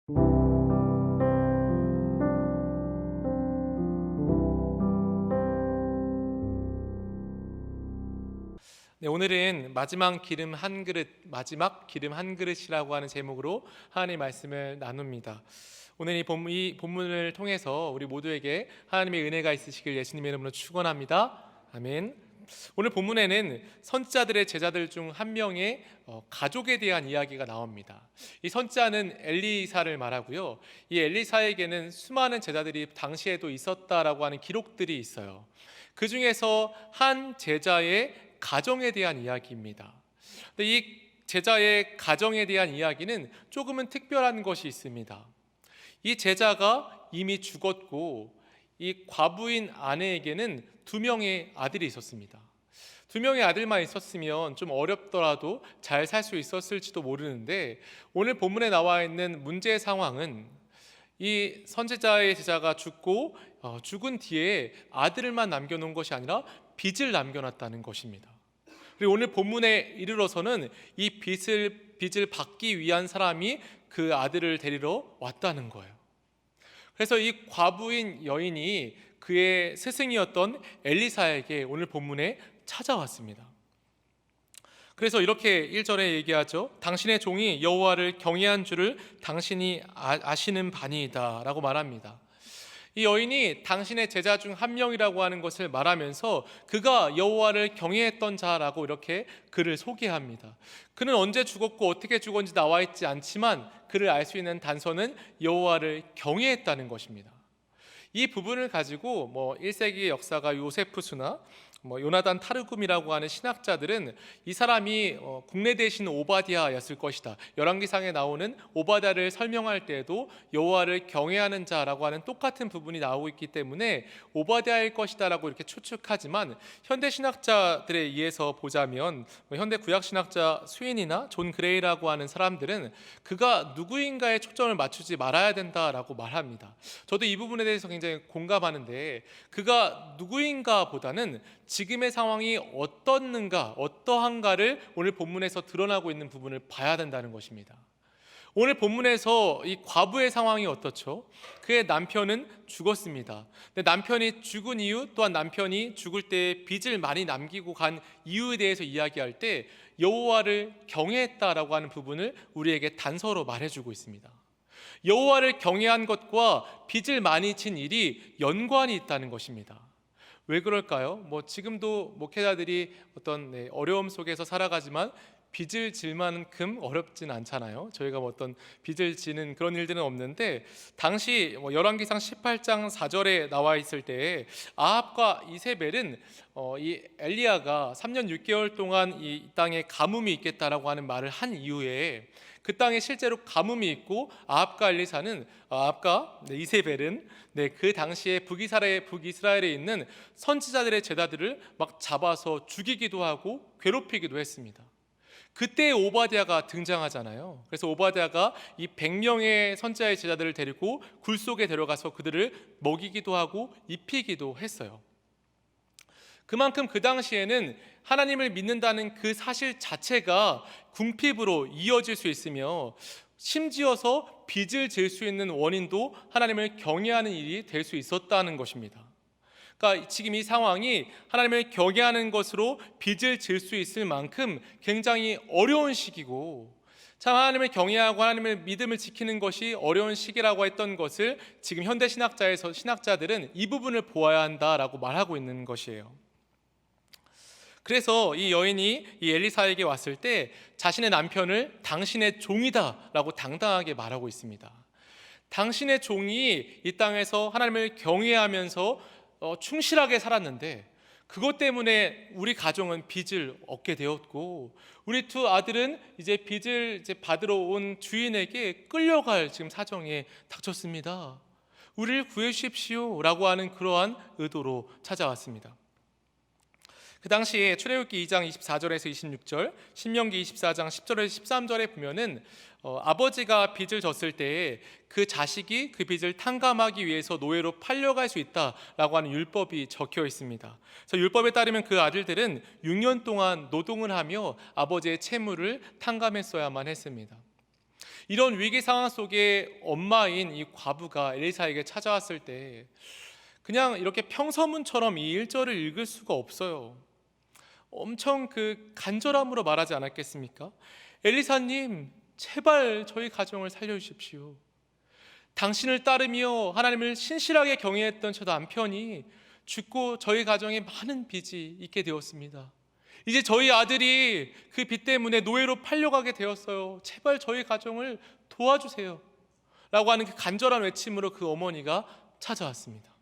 네, 오늘은 마지막 기름 한 그릇이라고 하는 제목으로 하나님의 말씀을 나눕니다. 오늘 이 본문을 통해서 우리 모두에게 하나님의 은혜가 있으시길 예수님의 이름으로 축원합니다. 아멘. 오늘 본문에는 선지자들의 제자들 중 한 명의 가족에 대한 이야기가 나옵니다. 이 선지자는 엘리사를 말하고요. 이 엘리사에게는 수많은 제자들이 당시에도 있었다라고 하는 기록들이 있어요. 그 중에서 한 제자의 가정에 대한 이야기입니다. 근데 이 제자의 가정에 대한 이야기는 조금은 특별한 것이 있습니다. 이 제자가 이미 죽었고 이 과부인 아내에게는 두 명의 아들이 있었습니다. 두 명의 아들만 있었으면 좀 어렵더라도 잘 살 수 있었을지도 모르는데, 오늘 본문에 나와 있는 문제의 상황은 이 선지자의 제자가 죽고 죽은 뒤에 아들만 남겨놓은 것이 아니라 빚을 남겨놨다는 것입니다. 그리고 오늘 본문에 이르러서는 이 빚을 받기 위한 사람이 그 아들을 데리러 왔다는 거예요. 그래서 이 과부인 여인이 그의 스승이었던 엘리사에게 오늘 본문에 찾아왔습니다. 그래서 이렇게 1절에 얘기하죠. 당신의 종이 여호와를 경외한 줄을 당신이 아시는 바니이다 라고 말합니다. 이 여인이 당신의 제자 중 한 명이라고 하는 것을 말하면서 그가 여호와를 경외했던 자라고 이렇게 그를 소개합니다. 그는 언제 죽었고 어떻게 죽었는지 나와 있지 않지만 그를 알 수 있는 단서는 여호와를 경외했다는 것입니다. 이 부분을 가지고 1세기의 역사가 요세푸스나 요나단 타르굼이라고 하는 신학자들은 이 사람이 국내 대신 오바댜였을 것이다. 열왕기상에 나오는 오바댜를 설명할 때에도 여호와를 경외하는 자라고 하는 똑같은 부분이 나오고 있기 때문에 오바댜일 것이다라고 이렇게 추측하지만, 현대 신학자들에 의해서 보자면 현대 구약 신학자 스윈이나 존 그레이라고 하는 사람들은 그가 누구인가에 초점을 맞추지 말아야 된다라고 말합니다. 저도 이 부분에 대해서 굉장히 공감하는데, 그가 누구인가 보다는 지금의 상황이 어떠한가를 오늘 본문에서 드러나고 있는 부분을 봐야 된다는 것입니다. 오늘 본문에서 이 과부의 상황이 어떻죠? 그의 남편은 죽었습니다. 근데 남편이 죽은 이유, 또한 남편이 죽을 때 빚을 많이 남기고 간 이유에 대해서 이야기할 때 여호와를 경외했다라고 하는 부분을 우리에게 단서로 말해주고 있습니다. 여호와를 경외한 것과 빚을 많이 진 일이 연관이 있다는 것입니다. 왜 그럴까요? 지금도 목회자들이 어떤 어려움 속에서 살아가지만 빚을 질 만큼 어렵진 않잖아요. 저희가 어떤 빚을 지는 그런 일들은 없는데, 당시 열왕기상 18장 4절에 나와 있을 때 아합과 이세벨은 이 엘리야가 3년 6개월 동안 이 땅에 가뭄이 있겠다라고 하는 말을 한 이후에 그 땅에 실제로 가뭄이 있고 아합과 이세벨은 그 당시에 북이스라엘에 있는 선지자들의 제자들을 막 잡아서 죽이기도 하고 괴롭히기도 했습니다. 그때 오바댜가 등장하잖아요. 그래서 오바댜가 이 100명의 선지자의 제자들을 데리고 굴 속에 들어가서 그들을 먹이기도 하고 입히기도 했어요. 그만큼 그 당시에는 하나님을 믿는다는 그 사실 자체가 궁핍으로 이어질 수 있으며, 심지어서 빚을 질 수 있는 원인도 하나님을 경외하는 일이 될 수 있었다는 것입니다. 그러니까 지금 이 상황이 하나님을 경외하는 것으로 빚을 질 수 있을 만큼 굉장히 어려운 시기고, 참 하나님을 경외하고 하나님의 믿음을 지키는 것이 어려운 시기라고 했던 것을 지금 현대 신학자들은 이 부분을 보아야 한다라고 말하고 있는 것이에요. 그래서 이 여인이 이 엘리사에게 왔을 때 자신의 남편을 당신의 종이다라고 당당하게 말하고 있습니다. 당신의 종이 이 땅에서 하나님을 경외하면서 충실하게 살았는데, 그것 때문에 우리 가정은 빚을 얻게 되었고, 우리 두 아들은 이제 빚을 받으러 온 주인에게 끌려갈 지금 사정에 닥쳤습니다. 우리를 구해 주십시오 라고 하는 그러한 의도로 찾아왔습니다. 그 당시에 출애굽기 2장 24절에서 26절, 신명기 24장 10절에서 13절에 보면은 아버지가 빚을 졌을 때에 그 자식이 그 빚을 탕감하기 위해서 노예로 팔려갈 수 있다라고 하는 율법이 적혀 있습니다. 그래서 율법에 따르면 그 아들들은 6년 동안 노동을 하며 아버지의 채무를 탕감했어야만 했습니다. 이런 위기 상황 속에 엄마인 이 과부가 엘리사에게 찾아왔을 때 그냥 이렇게 평서문처럼 이 1절을 읽을 수가 없어요. 엄청 그 간절함으로 말하지 않았겠습니까? 엘리사님, 제발 저희 가정을 살려주십시오. 당신을 따르며 하나님을 신실하게 경외했던 저 남편이 죽고 저희 가정에 많은 빚이 있게 되었습니다. 이제 저희 아들이 그 빚 때문에 노예로 팔려가게 되었어요. 제발 저희 가정을 도와주세요 라고 하는 그 간절한 외침으로 그 어머니가 찾아왔습니다.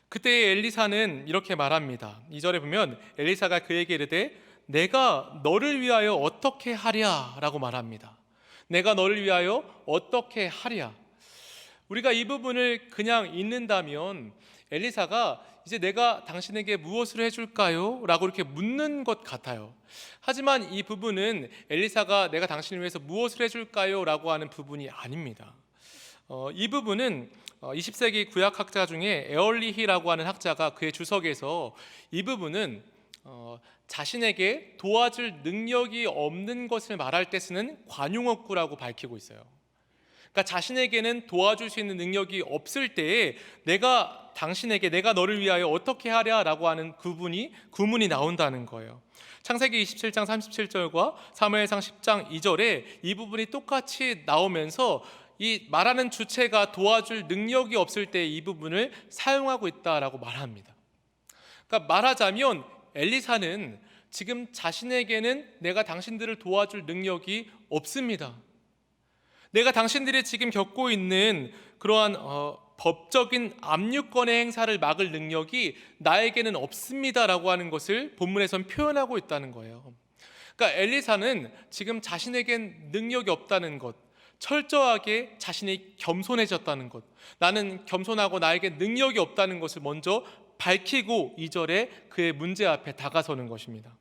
그때 엘리사는 이렇게 말합니다. 2절에 보면 엘리사가 그에게 이르되 내가 너를 위하여 어떻게 하랴 라고 말합니다. 내가 너를 위하여 어떻게 하랴. 우리가 이 부분을 그냥 읽는다면 엘리사가 이제 내가 당신에게 무엇을 해줄까요? 라고 이렇게 묻는 것 같아요. 하지만 이 부분은 엘리사가 내가 당신을 위해서 무엇을 해줄까요? 라고 하는 부분이 아닙니다. 이 부분은 20세기 구약학자 중에 에얼리히라고 하는 학자가 그의 주석에서 이 부분은 자신에게 도와줄 능력이 없는 것을 말할 때 쓰는 관용어구라고 밝히고 있어요. 그러니까 자신에게는 도와줄 수 있는 능력이 없을 때에 내가 당신에게 내가 너를 위하여 어떻게 하랴라고 하는 구문이 나온다는 거예요. 창세기 27장 37절과 사무엘상 10장 2절에 이 부분이 똑같이 나오면서 이 말하는 주체가 도와줄 능력이 없을 때 이 부분을 사용하고 있다라고 말합니다. 그러니까 말하자면 엘리사는 지금 자신에게는 내가 당신들을 도와줄 능력이 없습니다. 내가 당신들이 지금 겪고 있는 그러한 법적인 압류권의 행사를 막을 능력이 나에게는 없습니다라고 하는 것을 본문에선 표현하고 있다는 거예요. 그러니까 엘리사는 지금 자신에겐 능력이 없다는 것, 철저하게 자신이 겸손해졌다는 것, 나는 겸손하고 나에게 능력이 없다는 것을 먼저 밝히고 2절에 그의 문제 앞에 다가서는 것입니다.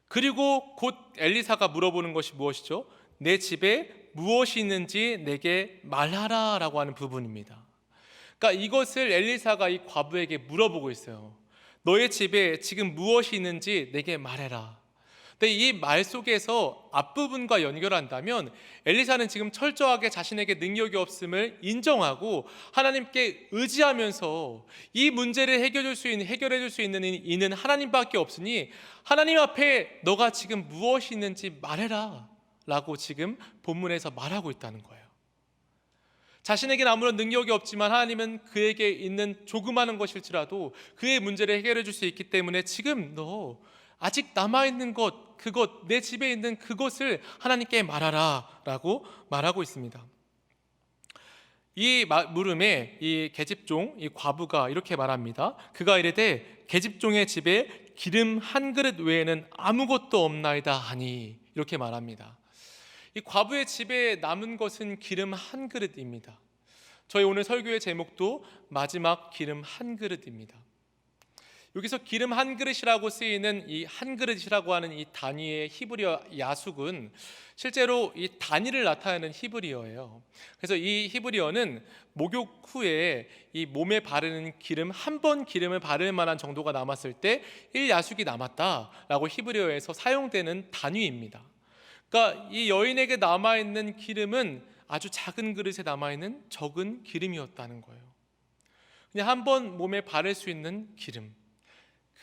그리고 곧 엘리사가 물어보는 것이 무엇이죠? 내 집에 무엇이 있는지 내게 말하라 라고 하는 부분입니다. 그러니까 이것을 엘리사가 이 과부에게 물어보고 있어요. 너의 집에 지금 무엇이 있는지 내게 말해라. 근데 이 말 속에서 앞부분과 연결한다면 엘리사는 지금 철저하게 자신에게 능력이 없음을 인정하고 하나님께 의지하면서 이 문제를 해결해 줄 수 있는 이는 하나님밖에 없으니 하나님 앞에 너가 지금 무엇이 있는지 말해라 라고 지금 본문에서 말하고 있다는 거예요. 자신에게는 아무런 능력이 없지만 하나님은 그에게 있는 조그마한 것일지라도 그의 문제를 해결해 줄 수 있기 때문에 지금 너 아직 남아있는 것, 그것, 내 집에 있는 그것을 하나님께 말하라 라고 말하고 있습니다. 이 물음에 이 계집종, 이 과부가 이렇게 말합니다. 그가 이르되 계집종의 집에 기름 한 그릇 외에는 아무것도 없나이다 하니, 이렇게 말합니다. 이 과부의 집에 남은 것은 기름 한 그릇입니다. 저희 오늘 설교의 제목도 마지막 기름 한 그릇입니다. 여기서 기름 한 그릇이라고 쓰이는 이 한 그릇이라고 하는 이 단위의 히브리어 야숙은 실제로 이 단위를 나타내는 히브리어예요. 그래서 이 히브리어는 목욕 후에 이 몸에 바르는 기름, 한 번 기름을 바를 만한 정도가 남았을 때 1야숙이 남았다라고 히브리어에서 사용되는 단위입니다. 그러니까 이 여인에게 남아있는 기름은 아주 작은 그릇에 남아있는 적은 기름이었다는 거예요. 그냥 한 번 몸에 바를 수 있는 기름,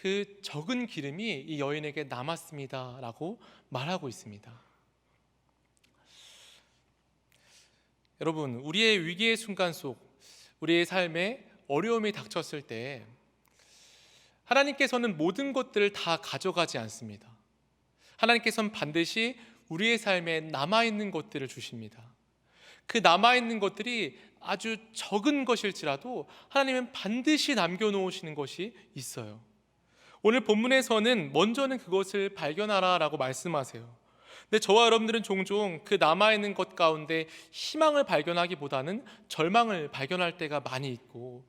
그 적은 기름이 이 여인에게 남았습니다 라고 말하고 있습니다. 여러분, 우리의 위기의 순간 속, 우리의 삶에 어려움이 닥쳤을 때 하나님께서는 모든 것들을 다 가져가지 않습니다. 하나님께서는 반드시 우리의 삶에 남아있는 것들을 주십니다. 그 남아있는 것들이 아주 적은 것일지라도 하나님은 반드시 남겨놓으시는 것이 있어요. 오늘 본문에서는 먼저는 그것을 발견하라 라고 말씀하세요. 근데 저와 여러분들은 종종 그 남아있는 것 가운데 희망을 발견하기보다는 절망을 발견할 때가 많이 있고,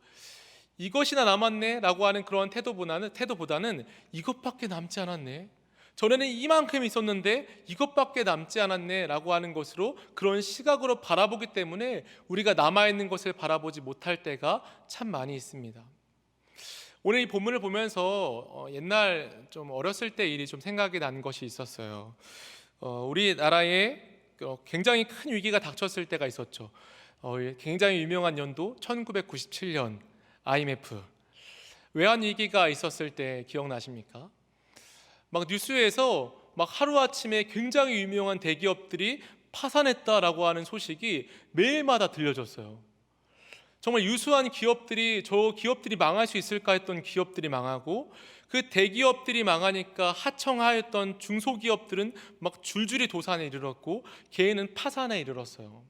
이것이나 남았네 라고 하는 그런 태도보다는 이것밖에 남지 않았네, 전에는 이만큼 있었는데 이것밖에 남지 않았네 라고 하는 것으로, 그런 시각으로 바라보기 때문에 우리가 남아있는 것을 바라보지 못할 때가 참 많이 있습니다. 오늘 이 본문을 보면서 옛날 좀 어렸을 때 일이 좀 생각이 난 것이 있었어요. 우리나라에 굉장히 큰 위기가 닥쳤을 때가 있었죠. 굉장히 유명한 연도 1997년 IMF 외환 위기가 있었을 때 기억나십니까? 막 뉴스에서 막 하루아침에 굉장히 유명한 대기업들이 파산했다라고 하는 소식이 매일마다 들려졌어요. 정말 유수한 기업들이, 저 기업들이 망할 수 있을까 했던 기업들이 망하고, 그 대기업들이 망하니까 하청하였던 중소기업들은 막 줄줄이 도산에 이르렀고 개인은 파산에 이르렀어요.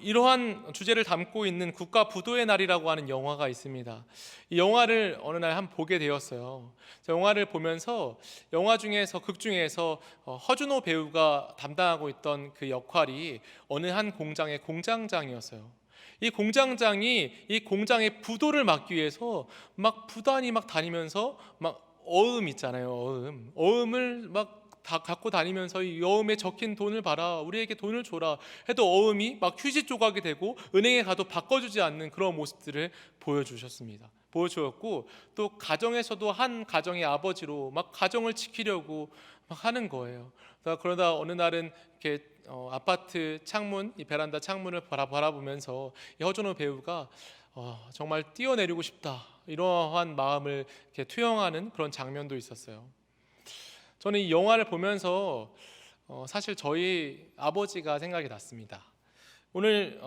이러한 주제를 담고 있는 국가 부도의 날이라고 하는 영화가 있습니다. 이 영화를 어느 날 한번 보게 되었어요. 영화를 보면서 영화 중에서, 극 중에서 허준호 배우가 담당하고 있던 그 역할이 어느 한 공장의 공장장이었어요. 이 공장장이 이 공장의 부도를 막기 위해서 막 부단히 막 다니면서 막 어음 있잖아요. 어음을 막 다 갖고 다니면서 이 어음에 적힌 돈을 봐라, 우리에게 돈을 줘라 해도 어음이 막 휴지 조각이 되고 은행에 가도 바꿔주지 않는 그런 모습들을 보여주었고, 또 가정에서도 한 가정의 아버지로 막 가정을 지키려고 막 하는 거예요. 그러다 어느 날은 이렇게 아파트 창문, 이 베란다 창문을 바라보면서 이 허준호 배우가 정말 뛰어내리고 싶다, 이러한 마음을 이렇게 투영하는 그런 장면도 있었어요. 저는 이 영화를 보면서 사실 저희 아버지가 생각이 났습니다. 오늘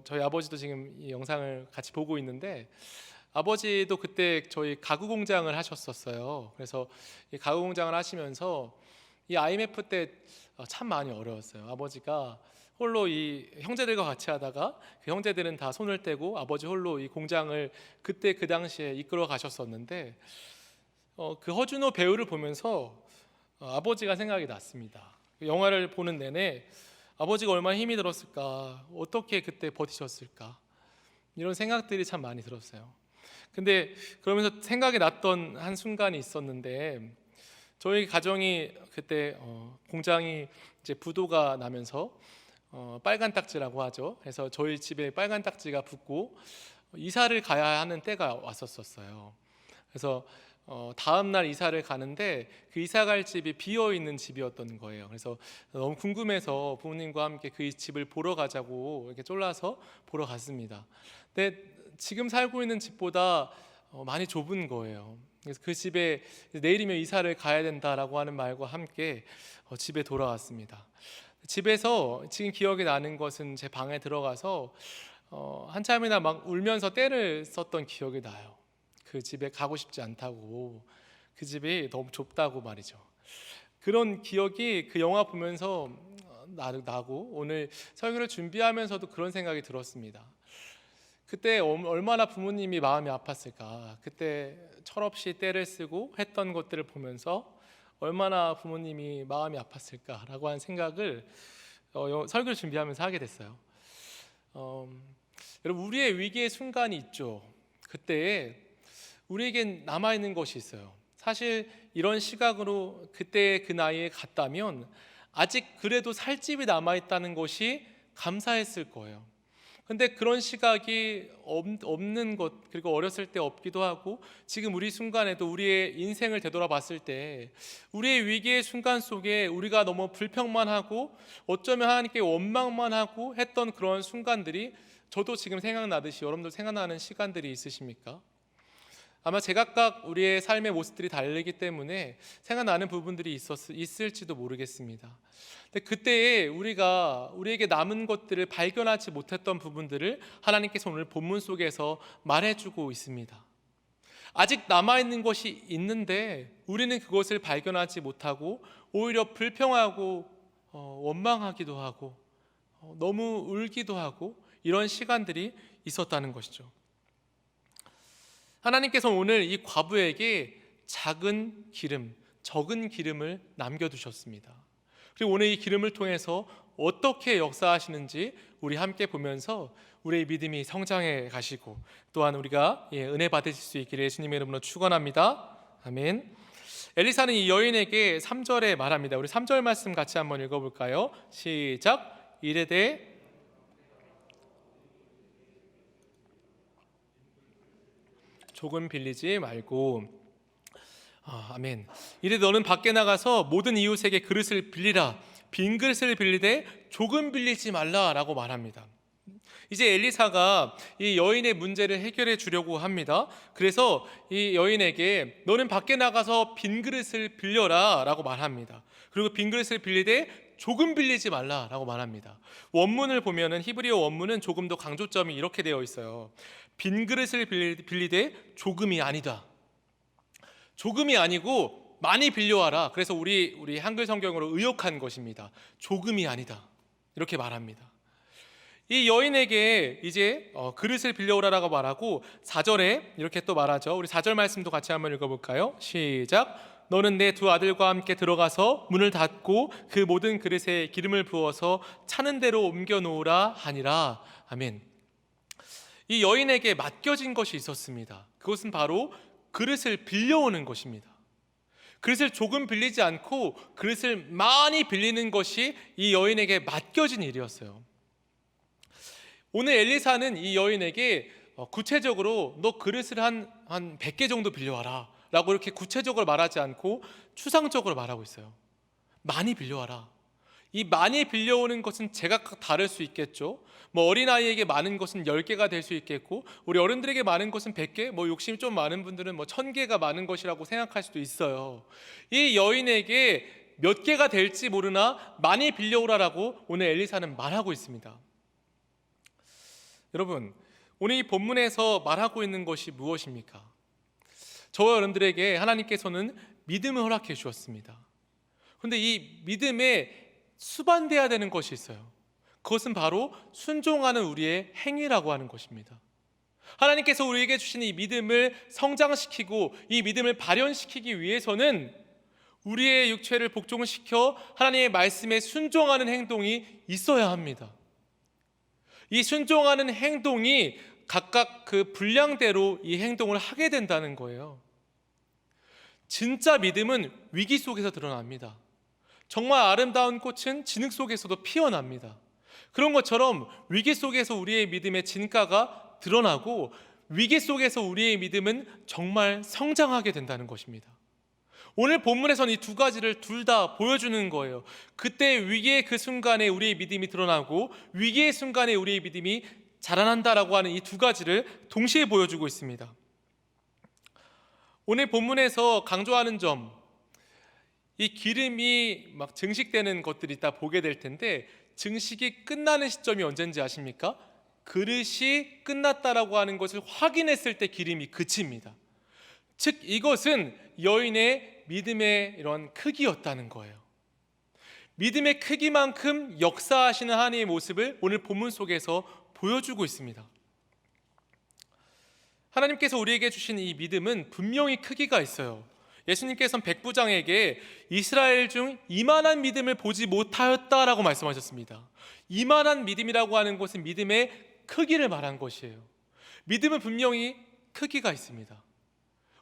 저희 아버지도 지금 이 영상을 같이 보고 있는데, 아버지도 그때 저희 가구 공장을 하셨었어요. 그래서 이 가구 공장을 하시면서 이 IMF 때 참 많이 어려웠어요. 아버지가 홀로 이 형제들과 같이 하다가 그 형제들은 다 손을 떼고 아버지 홀로 이 공장을 그때 그 당시에 이끌어 가셨었는데, 그 허준호 배우를 보면서 아버지가 생각이 났습니다. 영화를 보는 내내 아버지가 얼마나 힘이 들었을까, 어떻게 그때 버티셨을까, 이런 생각들이 참 많이 들었어요. 근데 그러면서 생각이 났던 한 순간이 있었는데, 저희 가정이 그때 공장이 이제 부도가 나면서 빨간 딱지라고 하죠. 그래서 저희 집에 빨간 딱지가 붙고 이사를 가야 하는 때가 왔었어요. 그래서 다음 날 이사를 가는데 그 이사 갈 집이 비어 있는 집이었던 거예요. 그래서 너무 궁금해서 부모님과 함께 그 집을 보러 가자고 이렇게 쫄라서 보러 갔습니다. 근데 지금 살고 있는 집보다 많이 좁은 거예요. 그래서 그 집에 내일이면 이사를 가야 된다라고 하는 말과 함께 집에 돌아왔습니다. 집에서 지금 기억이 나는 것은 제 방에 들어가서 한참이나 막 울면서 떼를 썼던 기억이 나요. 그 집에 가고 싶지 않다고, 그 집이 너무 좁다고 말이죠. 그런 기억이 그 영화 보면서 나고, 오늘 설교를 준비하면서도 그런 생각이 들었습니다. 그때 얼마나 부모님이 마음이 아팠을까. 그때 철없이 떼를 쓰고 했던 것들을 보면서 얼마나 부모님이 마음이 아팠을까라고 하는 생각을 설교를 준비하면서 하게 됐어요. 여러분, 우리의 위기의 순간이 있죠. 그때 우리에겐 남아있는 것이 있어요. 사실 이런 시각으로 그때 그 나이에 갔다면 아직 그래도 살 집이 남아있다는 것이 감사했을 거예요. 근데 그런 시각이 없는 것, 그리고 어렸을 때 없기도 하고, 지금 우리 순간에도 우리의 인생을 되돌아봤을 때 우리의 위기의 순간 속에 우리가 너무 불평만 하고 어쩌면 하나님께 원망만 하고 했던 그런 순간들이, 저도 지금 생각나듯이 여러분들 생각나는 시간들이 있으십니까? 아마 제각각 우리의 삶의 모습들이 다르기 때문에 생각나는 부분들이 있을지도 모르겠습니다. 근데 그때에 우리에게 남은 것들을 발견하지 못했던 부분들을 하나님께서 오늘 본문 속에서 말해주고 있습니다. 아직 남아있는 것이 있는데 우리는 그것을 발견하지 못하고 오히려 불평하고 원망하기도 하고 너무 울기도 하고, 이런 시간들이 있었다는 것이죠. 하나님께서 오늘 이 과부에게 작은 기름, 적은 기름을 남겨두셨습니다. 그리고 오늘 이 기름을 통해서 어떻게 역사하시는지 우리 함께 보면서 우리의 믿음이 성장해 가시고, 또한 우리가 은혜 받으실 수 있기를 예수님의 이름으로 축원합니다. 아멘. 엘리사는 이 여인에게 3절에 말합니다. 우리 3절 말씀 같이 한번 읽어볼까요? 시작. 이르되 조금 빌리지 말고. 아멘. 이르되 너는 밖에 나가서 모든 이웃에게 그릇을 빌리라. 빈 그릇을 빌리되 조금 빌리지 말라라고 말합니다. 이제 엘리사가 이 여인의 문제를 해결해 주려고 합니다. 그래서 이 여인에게 너는 밖에 나가서 빈 그릇을 빌려라라고 말합니다. 그리고 빈 그릇을 빌리되 조금 빌리지 말라라고 말합니다. 원문을 보면은 히브리어 원문은 조금 더 강조점이 이렇게 되어 있어요. 빈 그릇을 빌리되 조금이 아니다. 조금이 아니고 많이 빌려와라. 그래서 우리 한글 성경으로 의역한 것입니다. 조금이 아니다. 이렇게 말합니다. 이 여인에게 이제 그릇을 빌려오라라고 말하고 4절에 이렇게 또 말하죠. 우리 4절 말씀도 같이 한번 읽어볼까요? 시작. 너는 내 두 아들과 함께 들어가서 문을 닫고 그 모든 그릇에 기름을 부어서 차는 대로 옮겨 놓으라 하니라. 아멘. 이 여인에게 맡겨진 것이 있었습니다. 그것은 바로 그릇을 빌려오는 것입니다. 그릇을 조금 빌리지 않고 그릇을 많이 빌리는 것이 이 여인에게 맡겨진 일이었어요. 오늘 엘리사는 이 여인에게 구체적으로 너 그릇을 한 100개 정도 빌려와라 라고 이렇게 구체적으로 말하지 않고 추상적으로 말하고 있어요. 많이 빌려와라. 이 많이 빌려오는 것은 제각각 다를 수 있겠죠. 어린아이에게 많은 것은 10개가 될 수 있겠고, 우리 어른들에게 많은 것은 100개, 욕심이 좀 많은 분들은 1000개가 많은 것이라고 생각할 수도 있어요. 이 여인에게 몇 개가 될지 모르나 많이 빌려오라라고 오늘 엘리사는 말하고 있습니다. 여러분, 오늘 이 본문에서 말하고 있는 것이 무엇입니까? 저와 여러분들에게 하나님께서는 믿음을 허락해 주었습니다. 그런데 이 믿음에 수반돼야 되는 것이 있어요. 그것은 바로 순종하는 우리의 행위라고 하는 것입니다. 하나님께서 우리에게 주신 이 믿음을 성장시키고 이 믿음을 발현시키기 위해서는 우리의 육체를 복종시켜 하나님의 말씀에 순종하는 행동이 있어야 합니다. 이 순종하는 행동이 각각 그 분량대로 이 행동을 하게 된다는 거예요. 진짜 믿음은 위기 속에서 드러납니다. 정말 아름다운 꽃은 진흙 속에서도 피어납니다. 그런 것처럼 위기 속에서 우리의 믿음의 진가가 드러나고 위기 속에서 우리의 믿음은 정말 성장하게 된다는 것입니다. 오늘 본문에서는 이 두 가지를 둘 다 보여주는 거예요. 그때 위기의 그 순간에 우리의 믿음이 드러나고 위기의 순간에 우리의 믿음이 자라난다라고 하는 이 두 가지를 동시에 보여주고 있습니다. 오늘 본문에서 강조하는 점, 이 기름이 막 증식되는 것들이 이따 보게 될 텐데, 증식이 끝나는 시점이 언제인지 아십니까? 그릇이 끝났다라고 하는 것을 확인했을 때 기름이 그칩니다. 즉 이것은 여인의 믿음의 이런 크기였다는 거예요. 믿음의 크기만큼 역사하시는 하나님의 모습을 오늘 본문 속에서 보여주고 있습니다. 하나님께서 우리에게 주신 이 믿음은 분명히 크기가 있어요. 예수님께서는 백부장에게 이스라엘 중 이만한 믿음을 보지 못하였다라고 말씀하셨습니다. 이만한 믿음이라고 하는 것은 믿음의 크기를 말한 것이에요. 믿음은 분명히 크기가 있습니다.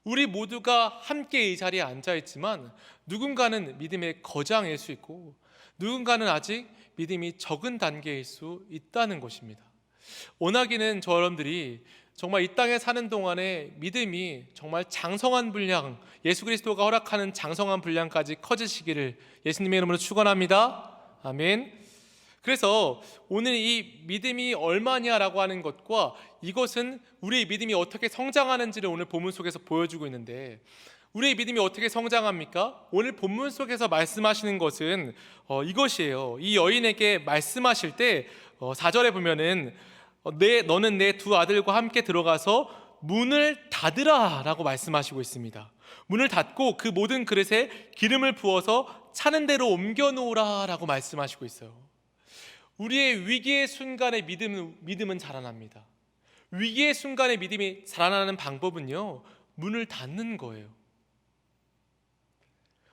우리 모두가 함께 이 자리에 앉아 있지만 누군가는 믿음의 거장일 수 있고 누군가는 아직 믿음이 적은 단계일 수 있다는 것입니다. 원하기는 저 여러분들이 정말 이 땅에 사는 동안에 믿음이 정말 장성한 분량, 예수 그리스도가 허락하는 장성한 분량까지 커지시기를 예수님의 이름으로 축원합니다. 아멘. 그래서 오늘 이 믿음이 얼마냐라고 하는 것과 이것은 우리의 믿음이 어떻게 성장하는지를 오늘 본문 속에서 보여주고 있는데, 우리의 믿음이 어떻게 성장합니까? 오늘 본문 속에서 말씀하시는 것은 이것이에요. 이 여인에게 말씀하실 때 4절에 보면은 너는 내 두 아들과 함께 들어가서 문을 닫으라 라고 말씀하시고 있습니다. 문을 닫고 그 모든 그릇에 기름을 부어서 차는 대로 옮겨 놓으라 라고 말씀하시고 있어요. 우리의 위기의 순간에 믿음은 자라납니다. 위기의 순간에 믿음이 자라나는 방법은요, 문을 닫는 거예요.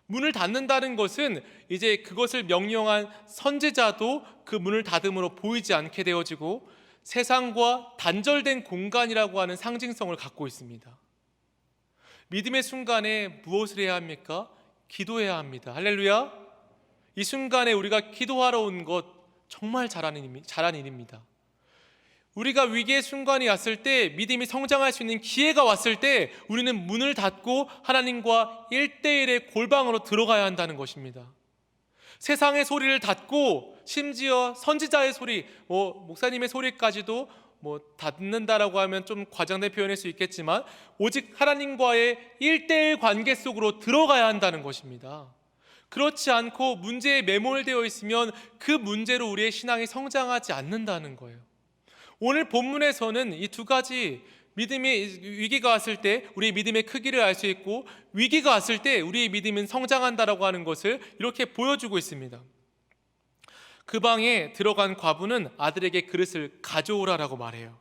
문을 닫는다는 것은 이제 그것을 명령한 선지자도 그 문을 닫음으로 보이지 않게 되어지고 세상과 단절된 공간이라고 하는 상징성을 갖고 있습니다. 믿음의 순간에 무엇을 해야 합니까? 기도해야 합니다. 할렐루야. 이 순간에 우리가 기도하러 온 것 정말 잘한 일입니다. 우리가 위기의 순간이 왔을 때, 믿음이 성장할 수 있는 기회가 왔을 때 우리는 문을 닫고 하나님과 1대1의 골방으로 들어가야 한다는 것입니다. 세상의 소리를 닫고, 심지어 선지자의 소리, 목사님의 소리까지도 닫는다라고 하면 좀 과장된 표현일 수 있겠지만, 오직 하나님과의 1대1 관계 속으로 들어가야 한다는 것입니다. 그렇지 않고 문제에 매몰되어 있으면 그 문제로 우리의 신앙이 성장하지 않는다는 거예요. 오늘 본문에서는 이 두 가지, 믿음의 위기가 왔을 때 우리의 믿음의 크기를 알 수 있고, 위기가 왔을 때 우리의 믿음은 성장한다라고 하는 것을 이렇게 보여주고 있습니다. 그 방에 들어간 과부는 아들에게 그릇을 가져오라라고 말해요.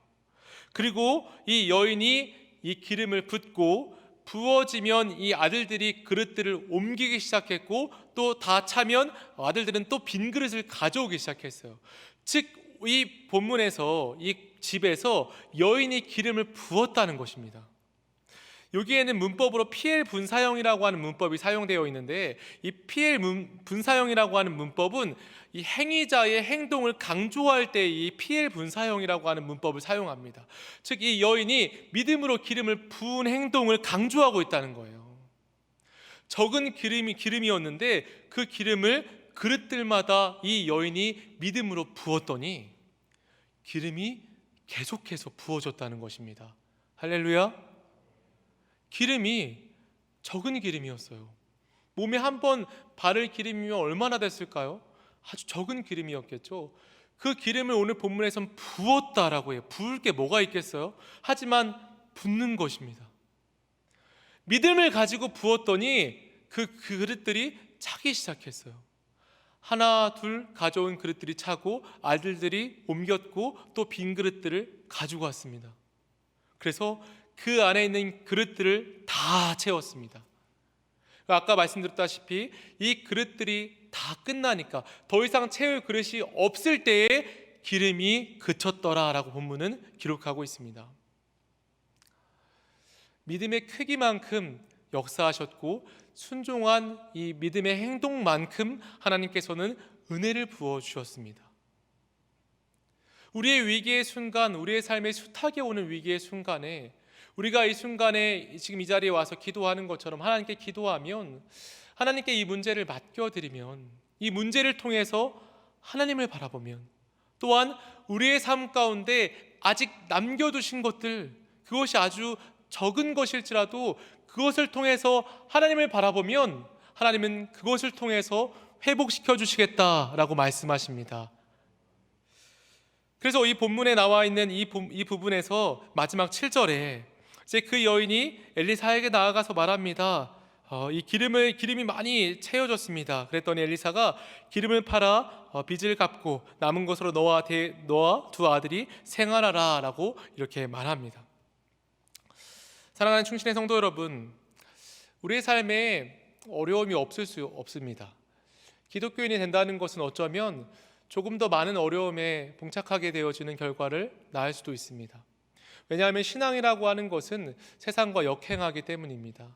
그리고 이 여인이 이 기름을 붓고 부어지면 이 아들들이 그릇들을 옮기기 시작했고, 또 다 차면 아들들은 또 빈 그릇을 가져오기 시작했어요. 즉, 이 본문에서 이 집에서 여인이 기름을 부었다는 것입니다. 여기에는 문법으로 피엘 분사형이라고 하는 문법이 사용되어 있는데, 이 피엘 분사형이라고 하는 문법은 이 행위자의 행동을 강조할 때 이 피엘 분사형이라고 하는 문법을 사용합니다. 즉, 이 여인이 믿음으로 기름을 부은 행동을 강조하고 있다는 거예요. 적은 기름이었는데 그 기름을 그릇들마다 이 여인이 믿음으로 부었더니 기름이 계속해서 부어졌다는 것입니다. 할렐루야. 기름이 적은 기름이었어요. 몸에 한 번 바를 기름이면 얼마나 됐을까요? 아주 적은 기름이었겠죠. 그 기름을 오늘 본문에선 부었다라고 해요. 부을 게 뭐가 있겠어요? 하지만 붓는 것입니다. 믿음을 가지고 부었더니 그 그릇들이 차기 시작했어요. 하나 둘 가져온 그릇들이 차고, 아들들이 옮겼고, 또 빈 그릇들을 가지고 왔습니다. 그래서 그 안에 있는 그릇들을 다 채웠습니다. 아까 말씀드렸다시피 이 그릇들이 다 끝나니까, 더 이상 채울 그릇이 없을 때에 기름이 그쳤더라라고 본문은 기록하고 있습니다. 믿음의 크기만큼 역사하셨고, 순종한 이 믿음의 행동만큼 하나님께서는 은혜를 부어주셨습니다. 우리의 위기의 순간, 우리의 삶의 수탁에 오는 위기의 순간에, 우리가 이 순간에 지금 이 자리에 와서 기도하는 것처럼 하나님께 기도하면, 하나님께 이 문제를 맡겨드리면, 이 문제를 통해서 하나님을 바라보면, 또한 우리의 삶 가운데 아직 남겨두신 것들, 그것이 아주 적은 것일지라도 그것을 통해서 하나님을 바라보면 하나님은 그것을 통해서 회복시켜 주시겠다라고 말씀하십니다. 그래서 이 본문에 나와 있는 이 부분에서 마지막 7절에 이제 그 여인이 엘리사에게 나아가서 말합니다. 이 기름이 많이 채워졌습니다. 그랬더니 엘리사가 기름을 팔아 빚을 갚고 남은 것으로 너와 두 아들이 생활하라라고 이렇게 말합니다. 사랑하는 충신의 성도 여러분, 우리의 삶에 어려움이 없을 수 없습니다. 기독교인이 된다는 것은 어쩌면 조금 더 많은 어려움에 봉착하게 되어지는 결과를 낳을 수도 있습니다. 왜냐하면 신앙이라고 하는 것은 세상과 역행하기 때문입니다.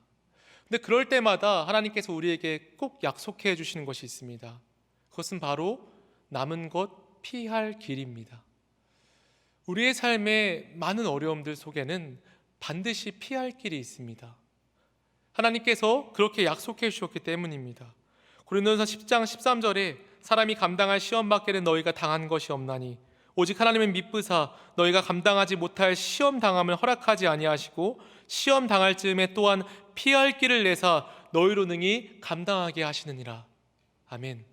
근데 그럴 때마다 하나님께서 우리에게 꼭 약속해 주시는 것이 있습니다. 그것은 바로 남은 것 피할 길입니다. 우리의 삶의 많은 어려움들 속에는 반드시 피할 길이 있습니다. 하나님께서 그렇게 약속해 주셨기 때문입니다. 고린도전서 10장 13절에 사람이 감당할 시험 밖에는 너희가 당한 것이 없나니 오직 하나님은 미쁘사 너희가 감당하지 못할 시험 당함을 허락하지 아니하시고 시험 당할 즈음에 또한 피할 길을 내사 너희로 능히 감당하게 하시느니라. 아멘.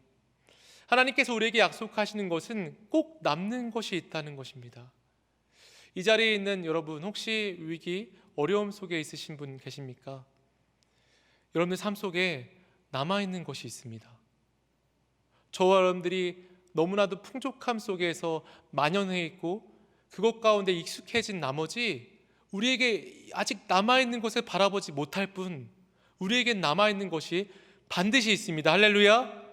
하나님께서 우리에게 약속하시는 것은 꼭 남는 것이 있다는 것입니다. 이 자리에 있는 여러분, 혹시 위기, 어려움 속에 있으신 분 계십니까? 여러분들 삶 속에 남아있는 것이 있습니다. 저와 여러분들이 너무나도 풍족함 속에서 만연해 있고 그것 가운데 익숙해진 나머지 우리에게 아직 남아있는 것을 바라보지 못할 뿐, 우리에겐 남아있는 것이 반드시 있습니다. 할렐루야.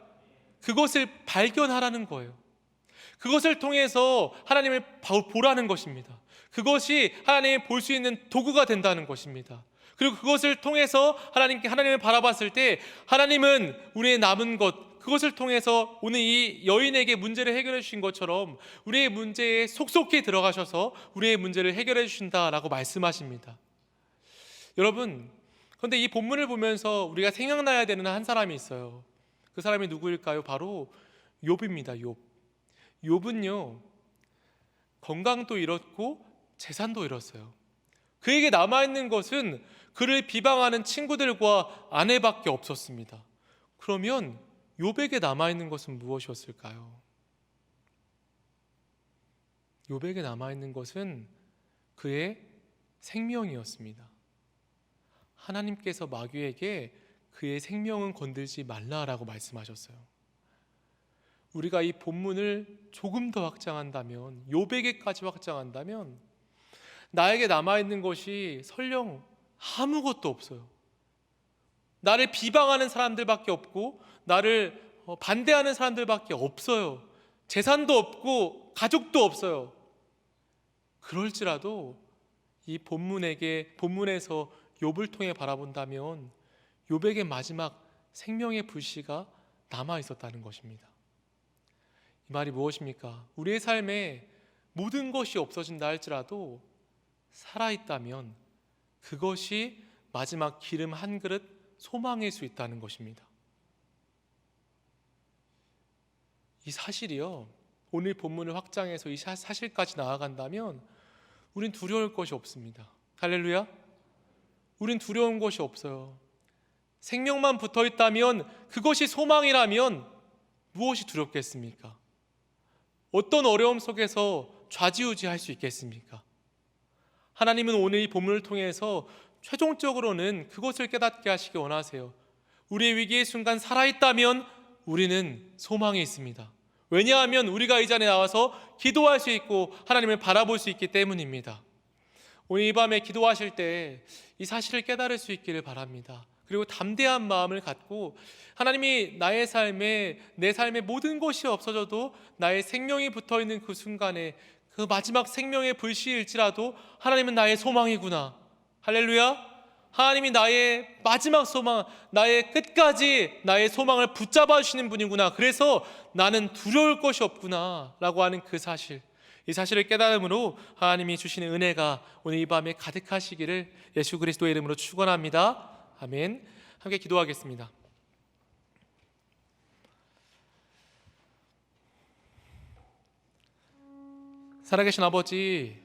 그것을 발견하라는 거예요. 그것을 통해서 하나님을 보라는 것입니다. 그것이 하나님이 볼 수 있는 도구가 된다는 것입니다. 그리고 그것을 통해서 하나님을 바라봤을 때 하나님은 우리의 남은 것, 그것을 통해서 오늘 이 여인에게 문제를 해결해 주신 것처럼 우리의 문제에 속속히 들어가셔서 우리의 문제를 해결해 주신다라고 말씀하십니다. 여러분, 그런데 이 본문을 보면서 우리가 생각나야 되는 한 사람이 있어요. 그 사람이 누구일까요? 바로 욥입니다. 욥은요, 건강도 잃었고 재산도 잃었어요. 그에게 남아있는 것은 그를 비방하는 친구들과 아내밖에 없었습니다. 그러면 욥에게 남아있는 것은 무엇이었을까요? 욥에게 남아있는 것은 그의 생명이었습니다. 하나님께서 마귀에게 그의 생명은 건들지 말라라고 말씀하셨어요. 우리가 이 본문을 조금 더 확장한다면, 욥에게까지 확장한다면 나에게 남아있는 것이 설령 아무것도 없어요. 나를 비방하는 사람들밖에 없고 나를 반대하는 사람들밖에 없어요. 재산도 없고 가족도 없어요. 그럴지라도 이 본문에서 욥을 통해 바라본다면 욥에게 마지막 생명의 불씨가 남아 있었다는 것입니다. 이 말이 무엇입니까? 우리의 삶에 모든 것이 없어진다 할지라도 살아있다면 그것이 마지막 기름 한 그릇 소망일 수 있다는 것입니다. 이 사실이요, 오늘 본문을 확장해서 이 사실까지 나아간다면 우린 두려울 것이 없습니다. 할렐루야. 우린 두려운 것이 없어요. 생명만 붙어 있다면, 그것이 소망이라면 무엇이 두렵겠습니까? 어떤 어려움 속에서 좌지우지할 수 있겠습니까? 하나님은 오늘 이 본문을 통해서 최종적으로는 그것을 깨닫게 하시기 원하세요. 우리의 위기의 순간 살아있다면 우리는 소망이 있습니다. 왜냐하면 우리가 이 자리에 나와서 기도할 수 있고 하나님을 바라볼 수 있기 때문입니다. 오늘 이 밤에 기도하실 때 이 사실을 깨달을 수 있기를 바랍니다. 그리고 담대한 마음을 갖고 하나님이 나의 삶에, 내 삶에 모든 것이 없어져도 나의 생명이 붙어있는 그 순간에 그 마지막 생명의 불씨일지라도 하나님은 나의 소망이구나. 할렐루야. 하나님이 나의 마지막 소망, 나의 끝까지 나의 소망을 붙잡아 주시는 분이구나. 그래서 나는 두려울 것이 없구나 라고 하는 그 사실, 이 사실을 깨달음으로 하나님이 주시는 은혜가 오늘 이 밤에 가득하시기를 예수 그리스도의 이름으로 축원합니다. 아멘. 함께 기도하겠습니다. 살아계신 아버지,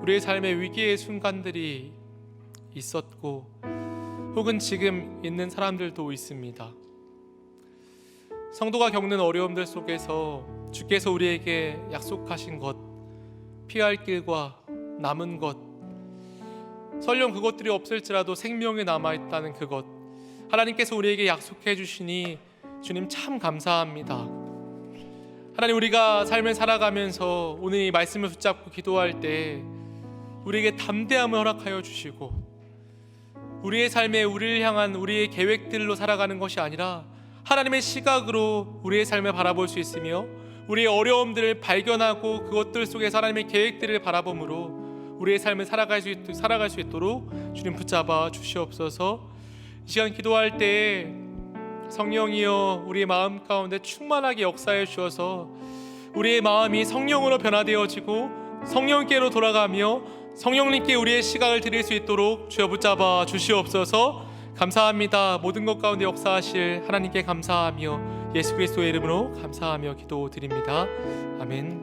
우리의 삶의 위기의 순간들이 있었고 혹은 지금 있는 사람들도 있습니다. 성도가 겪는 어려움들 속에서 주께서 우리에게 약속하신 것, 피할 길과 남은 것, 설령 그것들이 없을지라도 생명이 남아있다는 그것, 하나님께서 우리에게 약속해 주시니 주님 참 감사합니다. 하나님, 우리가 삶을 살아가면서 오늘 이 말씀을 붙잡고 기도할 때 우리에게 담대함을 허락하여 주시고 우리의 삶에 우리를 향한 우리의 계획들로 살아가는 것이 아니라 하나님의 시각으로 우리의 삶을 바라볼 수 있으며 우리의 어려움들을 발견하고 그것들 속에서 하나님의 계획들을 바라봄으로 우리의 삶을 살아갈 수 있도록 주님 붙잡아 주시옵소서. 이 시간 기도할 때 성령이여 우리의 마음 가운데 충만하게 역사해 주셔서 우리의 마음이 성령으로 변화되어지고 성령께로 돌아가며 성령님께 우리의 시각을 드릴 수 있도록 주여 붙잡아 주시옵소서. 감사합니다. 모든 것 가운데 역사하실 하나님께 감사하며 예수 그리스도의 이름으로 감사하며 기도드립니다. 아멘.